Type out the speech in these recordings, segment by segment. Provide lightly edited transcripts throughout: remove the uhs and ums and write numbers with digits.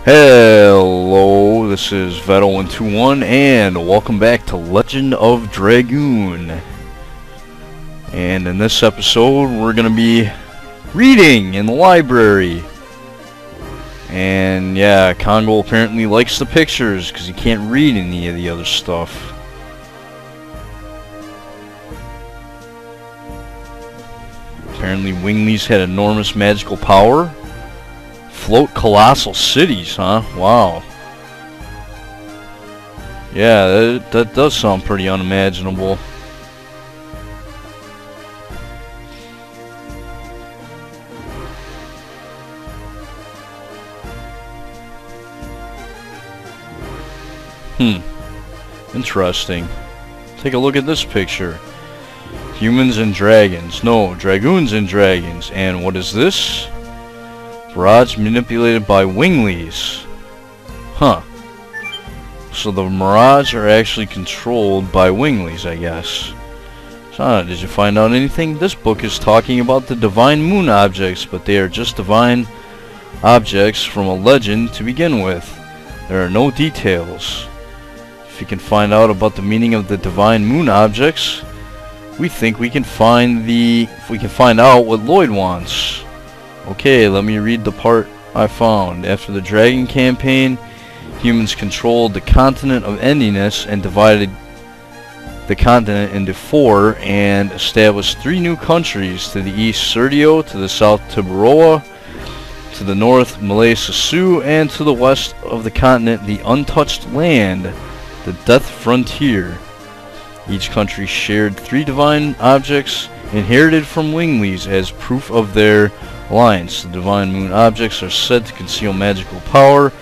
Hello, this is Veto121 and welcome back to Legend of Dragoon. And in this episode we're going to be reading in the library. And yeah, Congo apparently likes the pictures because he can't read any of the other stuff. Apparently Winglies had enormous magical power. Float colossal cities, huh? Wow. Yeah, that does sound pretty unimaginable. Interesting. Take a look at this picture. Humans and dragons. No, dragoons and dragons. And what is this? Mirage manipulated by Winglies. Huh. So the Mirage are actually controlled by Winglies, I guess. So, did you find out anything? This book is talking about the divine moon objects, but they are just divine objects from a legend to begin with. There are no details. If you can find out about the meaning of the divine moon objects, we think we can find out what Lloyd wants. Okay, let me read the part I found. After the Dragon campaign, humans controlled the continent of Endiness and divided the continent into 4 and established 3 new countries: to the east Serdio, to the south Tiburoa, to the north Malay Sasu, and to the west of the continent the untouched land, the Death Frontier. Each country shared 3 divine objects inherited from Winglies as proof of their alliance. The divine moon objects are said to conceal magical power,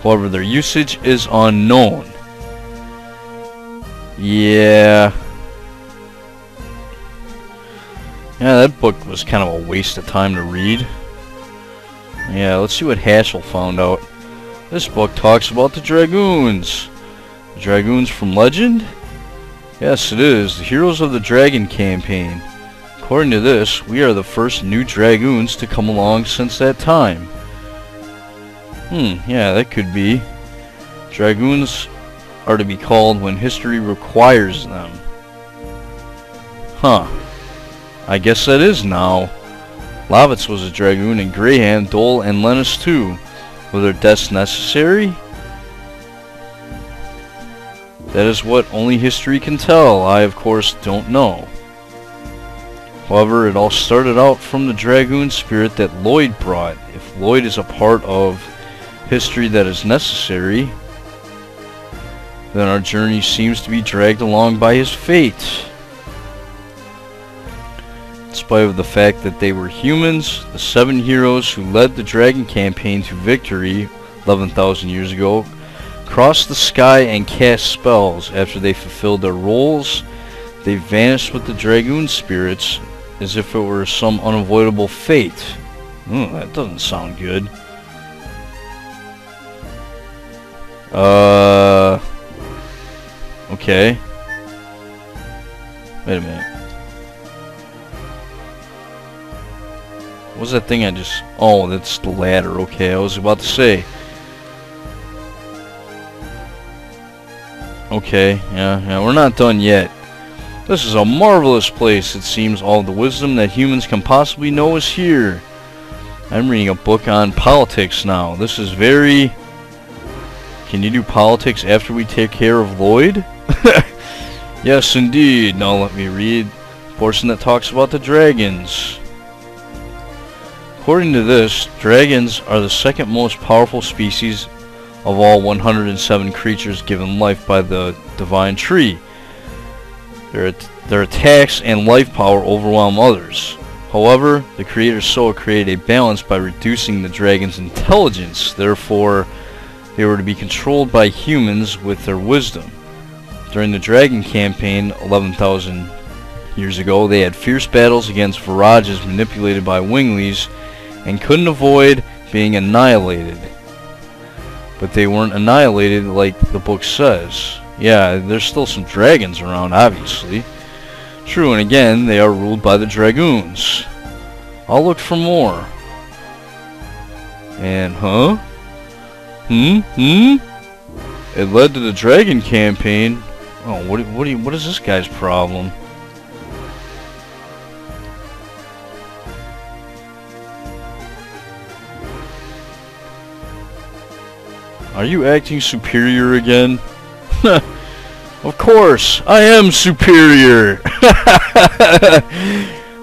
however their usage is unknown. Yeah, that book was kind of a waste of time to read. Yeah, let's see what Haschel found out. This book talks about the Dragoons. The Dragoons from Legend? Yes, it is. The heroes of the Dragon campaign. According to this, we are the first new Dragoons to come along since that time. Yeah, that could be. Dragoons are to be called when history requires them. Huh. I guess that is now. Lovitz was a Dragoon, and Graham, Dole, and Lennis too. Were their deaths necessary? That is what only history can tell. I, of course, don't know. However, it all started out from the Dragoon spirit that Lloyd brought. If Lloyd is a part of history that is necessary, then our journey seems to be dragged along by his fate. In spite of the fact that they were humans, the 7 heroes who led the Dragon campaign to victory 11,000 years ago crossed the sky and cast spells. After they fulfilled their roles, they vanished with the Dragoon spirits as if it were some unavoidable fate. That doesn't sound good. Okay. Wait a minute. What was that thing I just... Oh, that's the ladder. Okay, I was about to say. Okay, yeah, we're not done yet. This is a marvelous place. It seems all the wisdom that humans can possibly know is here. I'm reading a book on politics now. This is very... Can you do politics after we take care of Lloyd? Yes, indeed. Now let me read the portion that talks about the dragons. According to this, dragons are the second most powerful species of all 107 creatures given life by the divine tree. Their attacks and life power overwhelm others. However, the Creator Soul created a balance by reducing the dragon's intelligence. Therefore, they were to be controlled by humans with their wisdom. During the Dragon campaign 11,000 years ago, they had fierce battles against Virages manipulated by Winglies and couldn't avoid being annihilated. But they weren't annihilated like the book says. Yeah, there's still some dragons around, obviously. True, and again, they are ruled by the Dragoons. I'll look for more. And, huh? It led to the Dragon campaign. Oh, what is this guy's problem? Are you acting superior again? Of course, I am superior!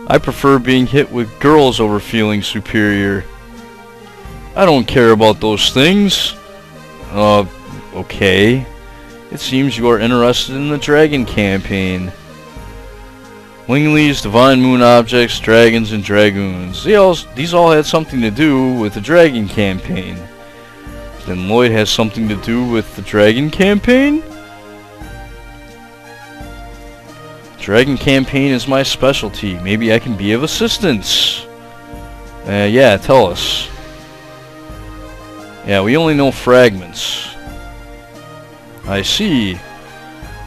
I prefer being hit with girls over feeling superior. I don't care about those things. Okay. It seems you are interested in the Dragon campaign. Winglies, Divine Moon Objects, Dragons, and Dragoons. These all had something to do with the Dragon campaign. Then Lloyd has something to do with the Dragon campaign? Dragon campaign is my specialty. Maybe I can be of assistance. Yeah, tell us. Yeah, we only know fragments. I see.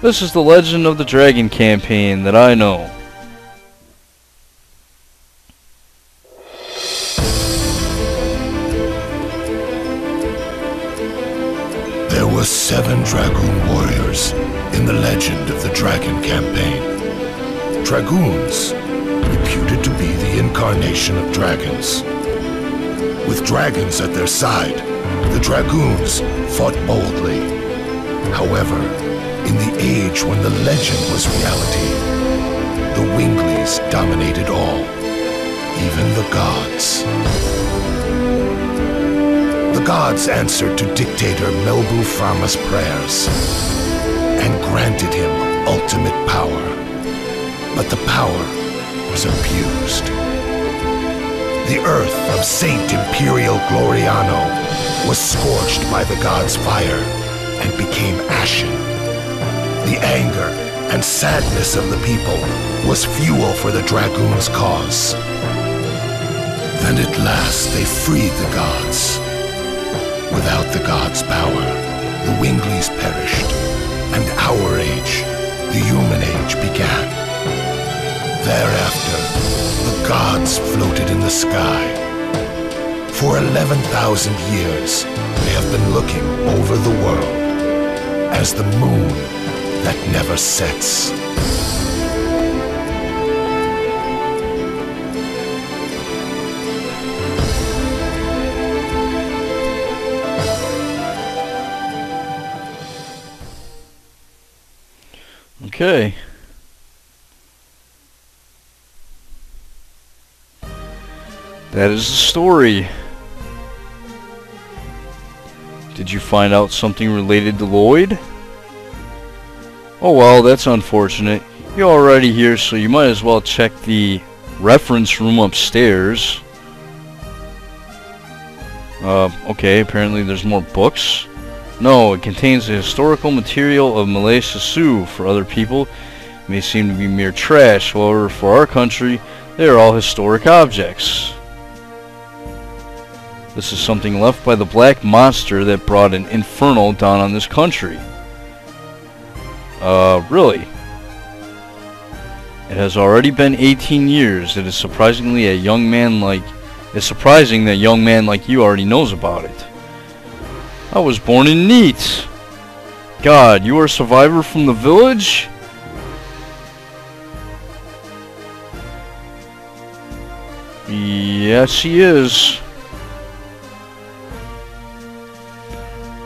This is the legend of the Dragon campaign that I know. There were 7 Dragoon warriors in the legend of the Dragon campaign. Dragoons, reputed to be the incarnation of dragons. With dragons at their side, the Dragoons fought boldly. However, in the age when the legend was reality, the Winglies dominated all, even the gods. The gods answered to dictator Melbu Frama's prayers and granted him ultimate power. But the power was abused. The earth of Saint Imperial Gloriano was scorched by the gods' fire and became ashen. The anger and sadness of the people was fuel for the Dragoons' cause. Then at last they freed the gods. Without the gods' power, the Winglies perished, and our age, the human age, began. Thereafter, the gods floated in the sky. For 11,000 years, they have been looking over the world as the moon that never sets. Okay. That is the story. Did you find out something related to Lloyd? Oh well, that's unfortunate. You're already here, so you might as well check the reference room upstairs. Okay, apparently there's more books. No, it contains the historical material of Malay Sisu. For other people, it may seem to be mere trash. However, for our country, they are all historic objects. This is something left by the black monster that brought an inferno down on this country. Really? It has already been 18 years. It is surprising that a young man like you already knows about it. I was born in Neat. God, you are a survivor from the village? Yes, she is.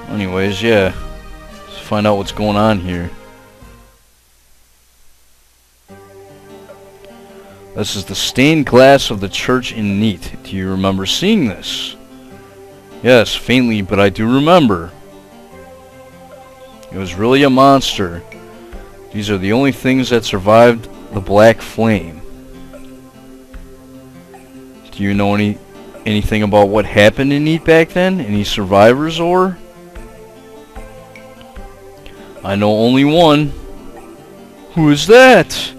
Anyways, yeah. Let's find out what's going on here. This is the stained glass of the church in Neat. Do you remember seeing this? Yes, faintly, but I do remember. It was really a monster. These are the only things that survived the Black Flame. Do you know anything about what happened in Neat back then? Any survivors or? I know only one. Who is that?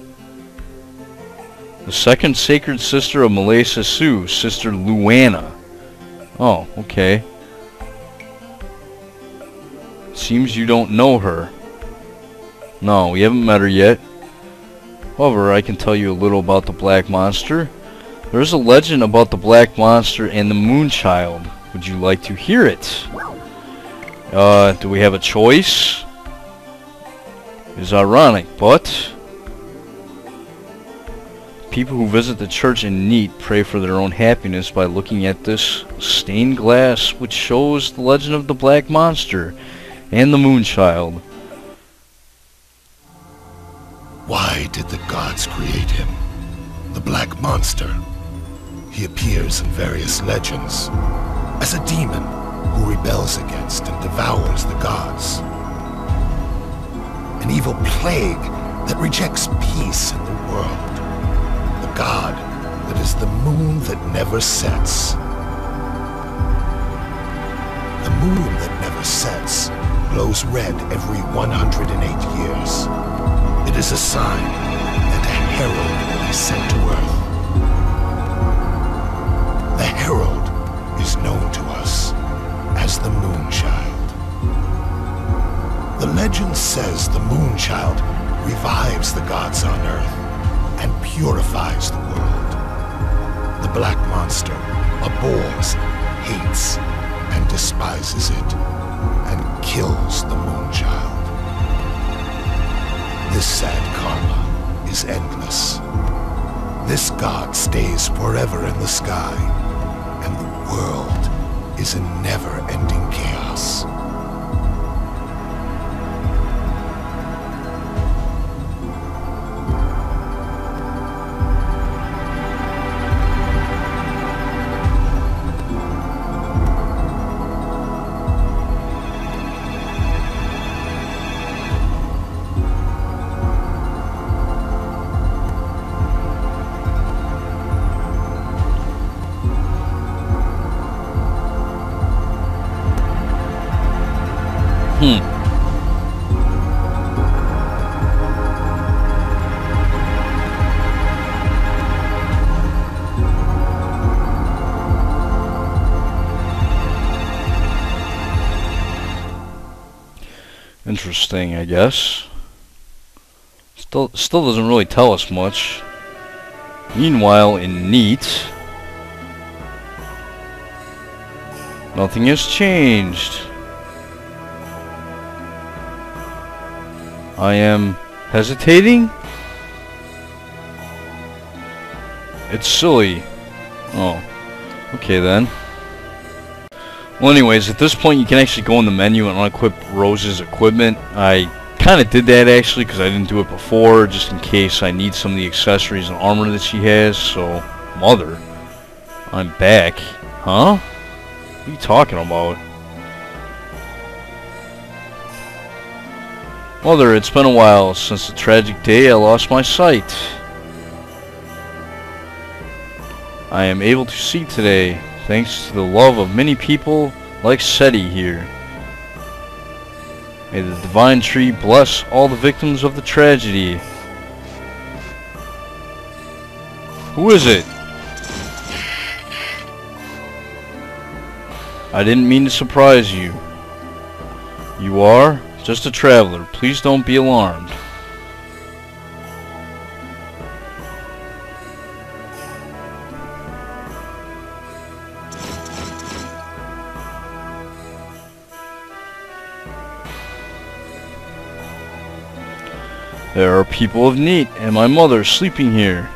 The second sacred sister of Malay Sisu, Sister Luana. Oh, okay. Seems you don't know her. No, we haven't met her yet. However, I can tell you a little about the Black Monster. There is a legend about the Black Monster and the Moon Child. Would you like to hear it? Do we have a choice? It's ironic, but people who visit the church in Neat pray for their own happiness by looking at this stained glass which shows the legend of the Black Monster and the Moonchild. Why did the gods create him? The Black Monster. He appears in various legends as a demon who rebels against and devours the gods. An evil plague that rejects peace in the world. The god that is the moon that never sets. The moon that never sets glows red every 108 years. It is a sign that a herald will be sent to Earth. The herald is known to us as the Moonchild. The legend says the Moonchild revives the gods on Earth and purifies the world. The Black Monster abhors, hates, and despises it, and kills the Moonchild. This sad karma is endless. This god stays forever in the sky, and the world is in never-ending chaos. Interesting, I guess. Still doesn't really tell us much. Meanwhile, in Neat, nothing has changed. I am hesitating? It's silly. Oh, okay then. Well, anyways, at this point you can actually go in the menu and unequip Rose's equipment. I kind of did that actually because I didn't do it before, just in case I need some of the accessories and armor that she has. So, Mother, I'm back. Huh? What are you talking about? Mother, it's been a while since the tragic day I lost my sight. I am able to see today, thanks to the love of many people like Seti here. May the divine tree bless all the victims of the tragedy. Who is it? I didn't mean to surprise you. You are? Just a traveler. Please don't be alarmed. There are people of Neat and my mother sleeping here.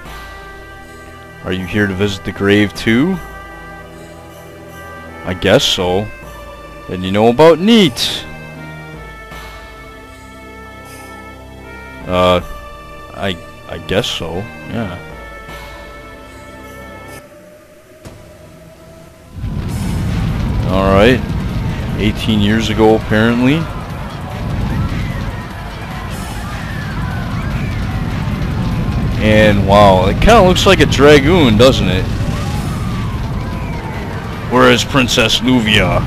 Are you here to visit the grave too? I guess so. Then you know about Neat. I guess so, yeah. Alright. 18 years ago, apparently. And wow, it kind of looks like a Dragoon, doesn't it? Where is Princess Luvia?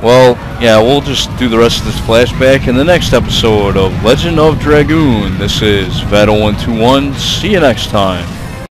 Well, yeah, we'll just do the rest of this flashback in the next episode of Legend of Dragoon. This is Vado121. See you next time.